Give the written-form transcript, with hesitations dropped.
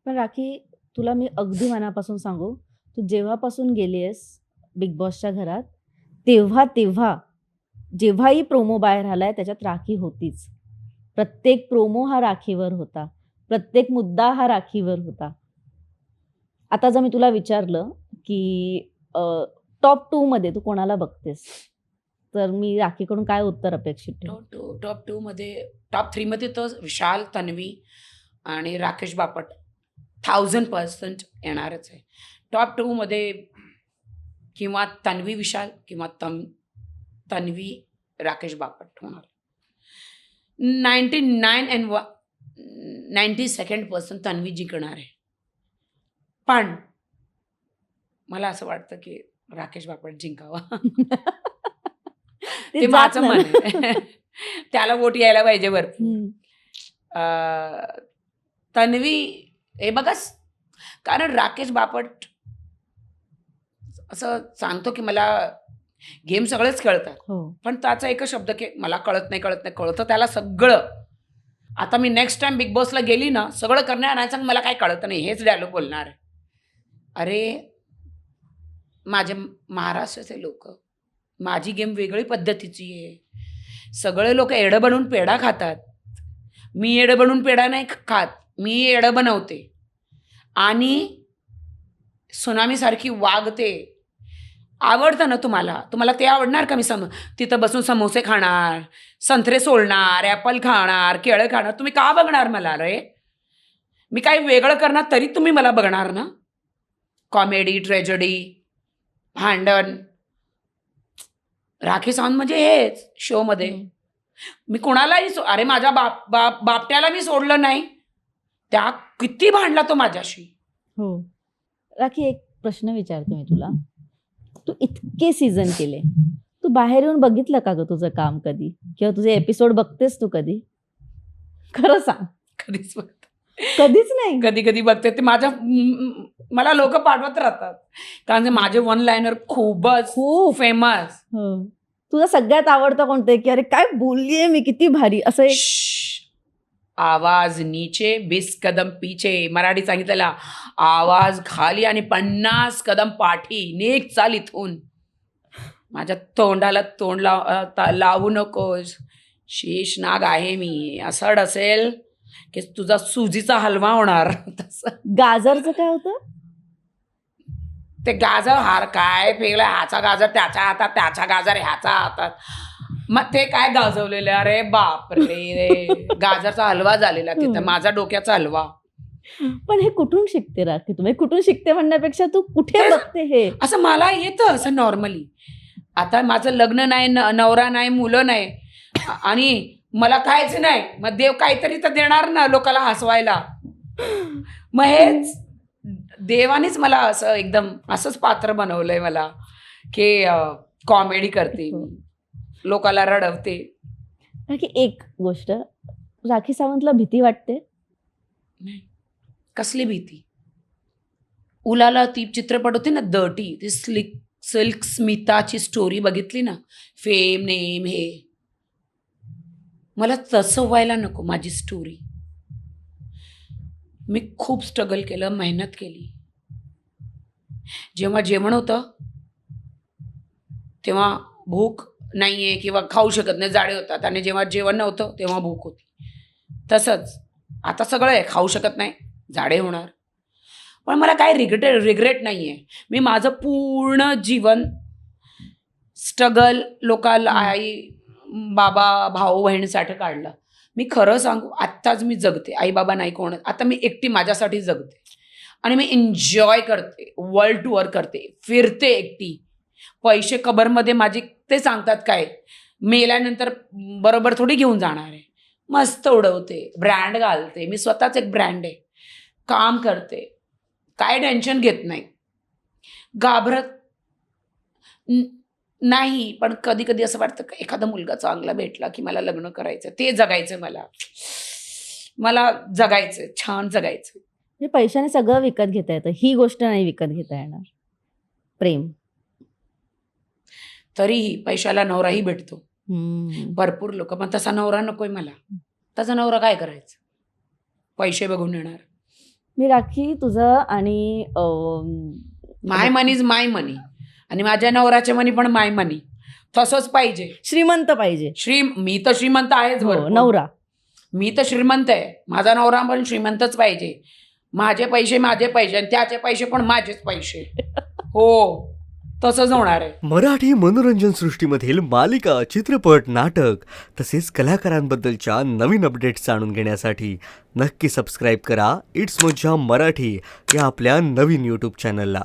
पण राखी, तुला मी अगदी मनापासून सांगू, तू जेव्हापासून गेली आहेस बिग बॉसच्या घरात, तेव्हा जेव्हाही प्रोमो बाहेर आलाय त्याच्यात राखी होतीच. प्रत्येक प्रोमो हा राखीवर होता. प्रत्येक मुद्दा हा राखीवर होता. आता जर मी तुला विचारलं, की टॉप 2 मध्ये तू कोणाला बघतेस? तर मी राखीकडून काय उत्तर अपेक्षित ठेवू? टॉप 2 मध्ये टॉप 3 मध्ये तर विशाल, तन्वी आणि राकेश बापट 1000% येणारच आहे. टॉप 2 मध्ये किंवा तन्वी विशाल किंवा तन्वी राकेश बापट होणार. 92% तन्वी जिंकणार आहे. पण मला असं वाटतं की राकेश बापट जिंकावा. ते जात माझं नाही मन ना. आहे. त्याला वोट यायला पाहिजे भरपूर. हं. तन्वी हे बघाच, कारण राकेश बापट असं सांगतो की मला गेम सगळेच कळतात, हो. पण त्याचा एकच शब्द की मला कळत नाही, कळतं त्याला सगळं. आता मी नेक्स्ट टाइम बिग बॉसला गेली ना, सगळं करणार आणायचं आणि मला काही कळत नाही, हेच डायलॉग बोलणार आहे. अरे माझे महाराष्ट्राचे लोक, माझी गेम वेगळी पद्धतीची आहे. सगळे लोक एडं बनवून पेढा खातात, मी एडं बनवून पेढा नाही खात, मी एडं बनवते आणि सुनामीसारखी वागते. आवडतं ना तुम्हाला ते आवडणार का? मी तिथं बसून समोसे खाणार, संत्रे सोलणार, ॲपल खाणार, केळं खाणार, तुम्ही का बघणार मला? रे मी काही वेगळं करणार तरी तुम्ही मला बघणार ना? कॉमेडी, ट्रेजेडी, भांडण. राखी सावंत म्हणजे हेच शोमध्ये. मी कोणालाही अरे माझ्या बापट्याला मी सोडलं नाही, त्या किती भांडला तो माझ्याशी. हो. राखी, एक प्रश्न विचारते मी तुला. तू इतके सीझन केले, तू बाहेर येऊन बघितलं का ग तुझं काम कधी? किंवा तुझे एपिसोड बघतेस तू कधी? खरं सांग. कधीच बघते, कधीच नाही? कधी कधी बघते. ते मला लोक पाठवत राहतात, कारण माझे वन लाईनर खूपच खूप फेमस. हो. तुझा सगळ्यात आवडता कोणतं आहे, की अरे काय बोललीये मी, किती भारी असं एक? आवाज नीचे 20 कदम पीछे, मराठी सांगितलेला. आवाज खाली आणि 50 कदम पाठी, नेक चाल इथून. माझ्या तोंडाला तोंड लावू नकोस, शेषनाग आहे मी. असं असेल की तुझा सुजीचा हलवा होणार. तसं गाजरचं काय होतं? ते गाजर हार काय फेगला, ह्याचा गाजर त्याच्या हातात, त्याच्या गाजर ह्याच्या हातात. मग ते काय गाजवलेलं? अरे बाप रे, गाजरचा हलवा झालेला तिथं, माझा डोक्याचा हलवा. पण हे कुठून शिकते राखी? तुम्ही कुठून शिकते म्हणण्यापेक्षा तू कुठे बघते हे? असं मला येतं असं नॉर्मली. आता माझं लग्न नाही, नवरा नाही, मुलं नाही आणि मला काहीच नाही, मग देव काहीतरी तर देणार ना लोकाला हसवायला. मग हेच देवानेच मला असं एकदम असंच पात्र बनवलंय मला की कॉमेडी करते, लोकाला रडवते. राखी, एक गोष्ट, राखी सावंतला भीती वाटते? कसली भीती? उलाला ती चित्रपट होती ना डर्टी, ती सिल्क स्मिताची स्टोरी बघितली ना, फेम नेम हे, मला तसं व्हायला नको माझी स्टोरी. मी खूप स्ट्रगल केलं, मेहनत केली. जेव्हा जेवण होतं तेव्हा भूक नाहीये किंवा खाऊ शकत नाही, जाडे होतात, आणि जेव्हा जेवण नव्हतं तेव्हा भूक होती. तसंच आता सगळं आहे, खाऊ शकत नाही, जाडे होणार, पण मला काय रिग्रेट नाही आहे. मी माझं पूर्ण जीवन स्ट्रगल लोकाला, आई बाबा भाऊ बहिणीसाठी काढलं. मी खरं सांगू, आत्ताच मी जगते, आई बाबा नाही कोण, आता मी एकटी माझ्यासाठी जगते आणि मी एन्जॉय करते, वर्ल्ड टूर करते, फिरते एकटी. पैसे कबरमध्ये माझी ते सांगतात काय, मेल्यानंतर बरोबर थोडी घेऊन जाणार आहे. मस्त उडवते, ब्रँड घालते, मी स्वतःच एक ब्रँड आहे, काम करते, काय टेन्शन घेत नाही, घाबरत नाही. पण कधी कधी असं वाटतं की एखादा मुलगा चांगला भेटला की मला लग्न करायचं, ते जगायचं, मला जगायचं, छान जगायचं. म्हणजे पैशाने सगळं विकत घेता येतं, ही गोष्ट नाही विकत घेता येणार, प्रेम. तरीही पैशाला नवराही भेटतो, भरपूर लोक, पण तसा नवरा नकोय मला. तसा नवरा काय करायचं, पैसे बघून येणार. मी राखी तुझं आणि माय मनी इज माय मनी आणि माझ्या नवऱ्याचे मनी पण माय मनी. तसंच पाहिजे. श्रीमंत पाहिजे. मी तर श्रीमंत आहेच हो, भरपूर. नवरा. मी तर श्रीमंत आहे. माझा नवरा पण श्रीमंतच पाहिजे. माझे पैसे आणि त्याचे पैसे पण माझेच पैसे. हो, तसंच होणार आहे. मराठी मनोरंजन सृष्टीमधील मालिका, चित्रपट, नाटक तसेच कलाकारांबद्दलच्या नवीन अपडेट्स जाणून घेण्यासाठी नक्की सबस्क्राईब करा इट्स मज्जा मराठी या आपल्या नवीन यूट्यूब चॅनलला.